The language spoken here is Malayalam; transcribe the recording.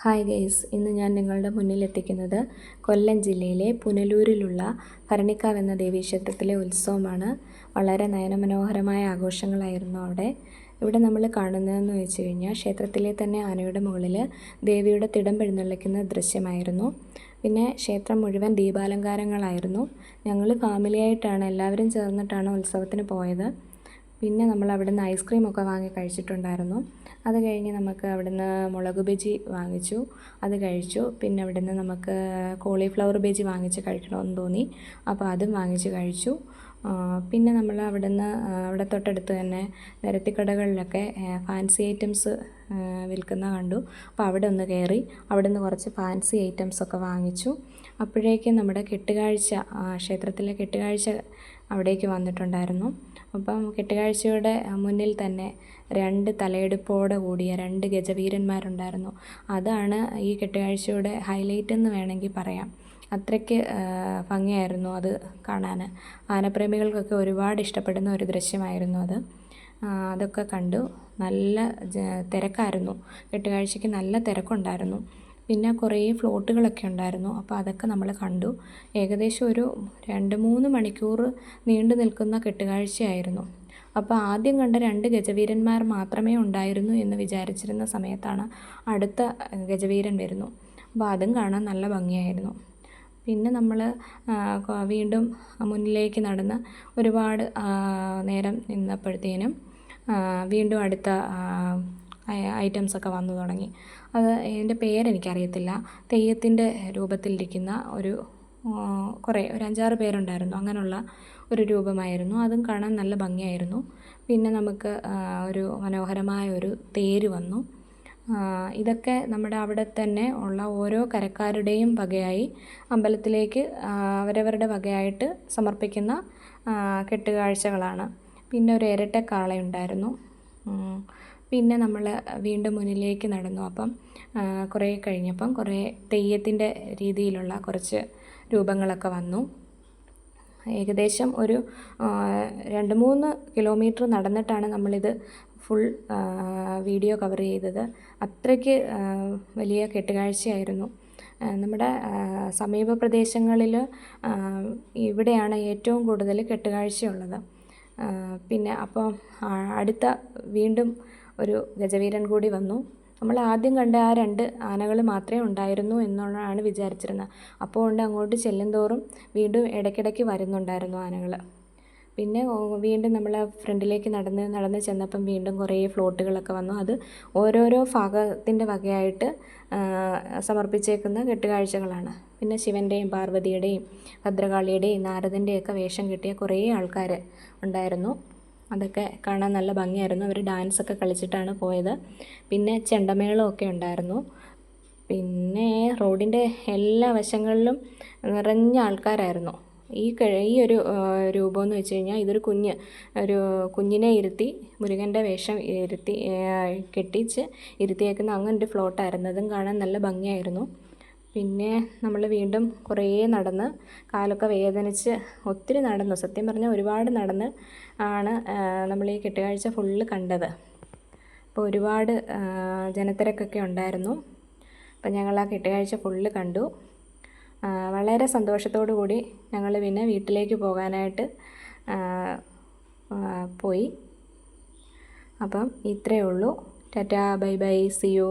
ഹായ് ഗൈസ്, ഇന്ന് ഞാൻ നിങ്ങളുടെ മുന്നിലെത്തിക്കുന്നത് കൊല്ലം ജില്ലയിലെ പുനലൂരിലുള്ള ഭരണിക്കാവ് എന്ന ദേവീക്ഷേത്രത്തിലെ ഉത്സവമാണ്. വളരെ നയനമനോഹരമായ ആഘോഷങ്ങളായിരുന്നു അവിടെ. ഇവിടെ നമ്മൾ കാണുന്നതെന്ന് വെച്ച് കഴിഞ്ഞാൽ ക്ഷേത്രത്തിലെ തന്നെ ആനയുടെ മുകളിൽ ദേവിയുടെ തിടം എഴുന്നള്ളിക്കുന്ന ദൃശ്യമായിരുന്നു. പിന്നെ ക്ഷേത്രം മുഴുവൻ ദീപാലങ്കാരങ്ങളായിരുന്നു. ഞങ്ങൾ ഫാമിലിയായിട്ടാണ് എല്ലാവരും ചേർന്നിട്ടാണ് ഉത്സവത്തിന് പോയത്. പിന്നെ നമ്മൾ അവിടുന്ന് ഐസ്ക്രീമൊക്കെ വാങ്ങി കഴിച്ചിട്ടുണ്ടായിരുന്നു. അത് കഴിഞ്ഞ് നമുക്ക് അവിടുന്ന് മുളക് ബജി വാങ്ങിച്ചു, അത് കഴിച്ചു. പിന്നെ അവിടുന്ന് നമുക്ക് കോളിഫ്ലവർ ബജി വാങ്ങിച്ച് കഴിക്കണമെന്ന് തോന്നി, അപ്പോൾ അതും വാങ്ങിച്ച് കഴിച്ചു. പിന്നെ നമ്മൾ അവിടുന്ന് അവിടെ തൊട്ടടുത്ത് തന്നെ നിരത്തിക്കടകളിലൊക്കെ ഫാൻസി ഐറ്റംസ് വിൽക്കുന്ന കണ്ടു. അപ്പോൾ അവിടെ ഒന്ന് കയറി അവിടുന്ന് കുറച്ച് ഫാൻസി ഐറ്റംസൊക്കെ വാങ്ങിച്ചു. അപ്പോഴേക്കും നമ്മുടെ കെട്ടുകാഴ്ച, ക്ഷേത്രത്തിലെ കെട്ടുകാഴ്ച അവിടേക്ക് വന്നിട്ടുണ്ടായിരുന്നു. അപ്പം കെട്ടുകാഴ്ചയുടെ മുന്നിൽ തന്നെ 2 തലയെടുപ്പോടെ കൂടിയ 2 ഗജവീരന്മാരുണ്ടായിരുന്നു. അതാണ് ഈ കെട്ടുകാഴ്ചയുടെ ഹൈലൈറ്റ് എന്ന് വേണമെങ്കിൽ പറയാം. അത്രയ്ക്ക് ഭംഗിയായിരുന്നു അത് കാണാൻ. ആനപ്രേമികൾക്കൊക്കെ ഒരുപാട് ഇഷ്ടപ്പെടുന്ന ഒരു ദൃശ്യമായിരുന്നു അത്. അതൊക്കെ കണ്ടു. നല്ല തിരക്കായിരുന്നു, കെട്ടുകാഴ്ചയ്ക്ക് നല്ല തിരക്കുണ്ടായിരുന്നു. പിന്നെ കുറേ ഫ്ലോട്ടുകളൊക്കെ ഉണ്ടായിരുന്നു, അപ്പോൾ അതൊക്കെ നമ്മൾ കണ്ടു. ഏകദേശം ഒരു 2-3 മണിക്കൂർ നീണ്ടു നിൽക്കുന്ന കെട്ടുകാഴ്ചയായിരുന്നു. അപ്പോൾ ആദ്യം കണ്ട 2 ഗജവീരന്മാർ മാത്രമേ ഉണ്ടായിരുന്നു എന്ന് വിചാരിച്ചിരുന്ന സമയത്താണ് അടുത്ത ഗജവീരൻ വരുന്നു. അപ്പോൾ അതും കാണാൻ നല്ല ഭംഗിയായിരുന്നു. പിന്നെ നമ്മൾ വീണ്ടും മുന്നിലേക്ക് നടന്ന് ഒരുപാട് നേരം നിന്നപ്പോഴത്തേനും വീണ്ടും അടുത്ത ഐറ്റംസൊക്കെ വന്നു തുടങ്ങി. അത് അതിൻ്റെ പേരെനിക്കറിയത്തില്ല. തെയ്യത്തിൻ്റെ രൂപത്തിലിരിക്കുന്ന ഒരു ഒരു 5-6 പേരുണ്ടായിരുന്നു. അങ്ങനെയുള്ള ഒരു രൂപമായിരുന്നു. അതും കാണാൻ നല്ല ഭംഗിയായിരുന്നു. പിന്നെ നമുക്ക് ഒരു മനോഹരമായ ഒരു തേര് വന്നു. ഇതൊക്കെ നമ്മുടെ അവിടെ തന്നെ ഉള്ള ഓരോ കരക്കാരുടെയും വകയായി അമ്പലത്തിലേക്ക് അവരവരുടെ വകയായിട്ട് സമർപ്പിക്കുന്ന കെട്ടുകാഴ്ചകളാണ്. പിന്നെ ഒരു ഇരട്ടക്കാളയുണ്ടായിരുന്നു. പിന്നെ നമ്മൾ വീണ്ടും മുന്നിലേക്ക് നടന്നു. അപ്പം കുറേ കഴിഞ്ഞപ്പം കുറേ തെയ്യത്തിൻ്റെ രീതിയിലുള്ള കുറച്ച് രൂപങ്ങളൊക്കെ വന്നു. ഏകദേശം ഒരു 2-3 കിലോമീറ്റർ നടന്നിട്ടാണ് നമ്മളിത് ഫുൾ വീഡിയോ കവർ ചെയ്തത്. അത്രയ്ക്ക് വലിയ കെട്ടുകാഴ്ചയായിരുന്നു. നമ്മുടെ സമീപ പ്രദേശങ്ങളിൽ ഇവിടെയാണ് ഏറ്റവും കൂടുതൽ കെട്ടുകാഴ്ചയുള്ളത്. പിന്നെ അപ്പോൾ അടുത്ത വീണ്ടും ഒരു ഗജവീരൻ കൂടി വന്നു. നമ്മൾ ആദ്യം കണ്ട ആ 2 ആനകൾ മാത്രമേ ഉണ്ടായിരുന്നു എന്നുള്ളതാണ് വിചാരിച്ചിരുന്നത്. അപ്പോൾ അങ്ങോട്ട് ചെല്ലുന്തോറും വീണ്ടും ഇടയ്ക്കിടയ്ക്ക് വരുന്നുണ്ടായിരുന്നു ആനകൾ. പിന്നെ വീണ്ടും നമ്മൾ ഫ്രണ്ടിലേക്ക് നടന്ന് ചെന്നപ്പം വീണ്ടും കുറേ ഫ്ലോട്ടുകളൊക്കെ വന്നു. അത് ഓരോരോ ഭാഗത്തിൻ്റെ വകയായിട്ട് സമർപ്പിച്ചേക്കുന്ന കെട്ടുകാഴ്ചകളാണ്. പിന്നെ ശിവൻ്റെയും പാർവതിയുടെയും ഭദ്രകാളിയുടെയും നാരദൻ്റെയൊക്കെ വേഷം കെട്ടിയ കുറേ ആൾക്കാർ ഉണ്ടായിരുന്നു. അതൊക്കെ കാണാൻ നല്ല ഭംഗിയായിരുന്നു. അവർ ഡാൻസൊക്കെ കളിച്ചിട്ടാണ് പോയത്. പിന്നെ ചെണ്ടമേളമൊക്കെ ഉണ്ടായിരുന്നു. പിന്നെ റോഡിൻ്റെ എല്ലാ വശങ്ങളിലും നിറഞ്ഞ ആൾക്കാരായിരുന്നു. ഈ ഒരു രൂപമെന്ന് വെച്ച് കഴിഞ്ഞാൽ ഇതൊരു കുഞ്ഞിനെ ഇരുത്തി മുരുകൻ്റെ വേഷം കെട്ടിച്ച് ഇരുത്തിയേക്കുന്ന അങ്ങനൊരു ഫ്ലോട്ടായിരുന്നു. അതും കാണാൻ നല്ല ഭംഗിയായിരുന്നു. പിന്നെ നമ്മൾ വീണ്ടും കുറേ നടന്ന് കാലൊക്കെ വേദനിച്ച് ഒത്തിരി നടന്നു. സത്യം പറഞ്ഞാൽ ഒരുപാട് നടന്ന് ആണ് നമ്മൾ ഈ കെട്ടുകാഴ്ച ഫുള്ള് കണ്ടത്. അപ്പോൾ ഒരുപാട് ജനത്തിരക്കൊക്കെ ഉണ്ടായിരുന്നു. അപ്പം ഞങ്ങൾ ആ കെട്ടുകാഴ്ച ഫുള്ള് കണ്ടു. വളരെ സന്തോഷത്തോടു കൂടി ഞങ്ങൾ പിന്നെ വീട്ടിലേക്ക് പോകാനായിട്ട് പോയി. അപ്പം ഇത്രയേ ഉള്ളൂ. Tata, bye bye, see U.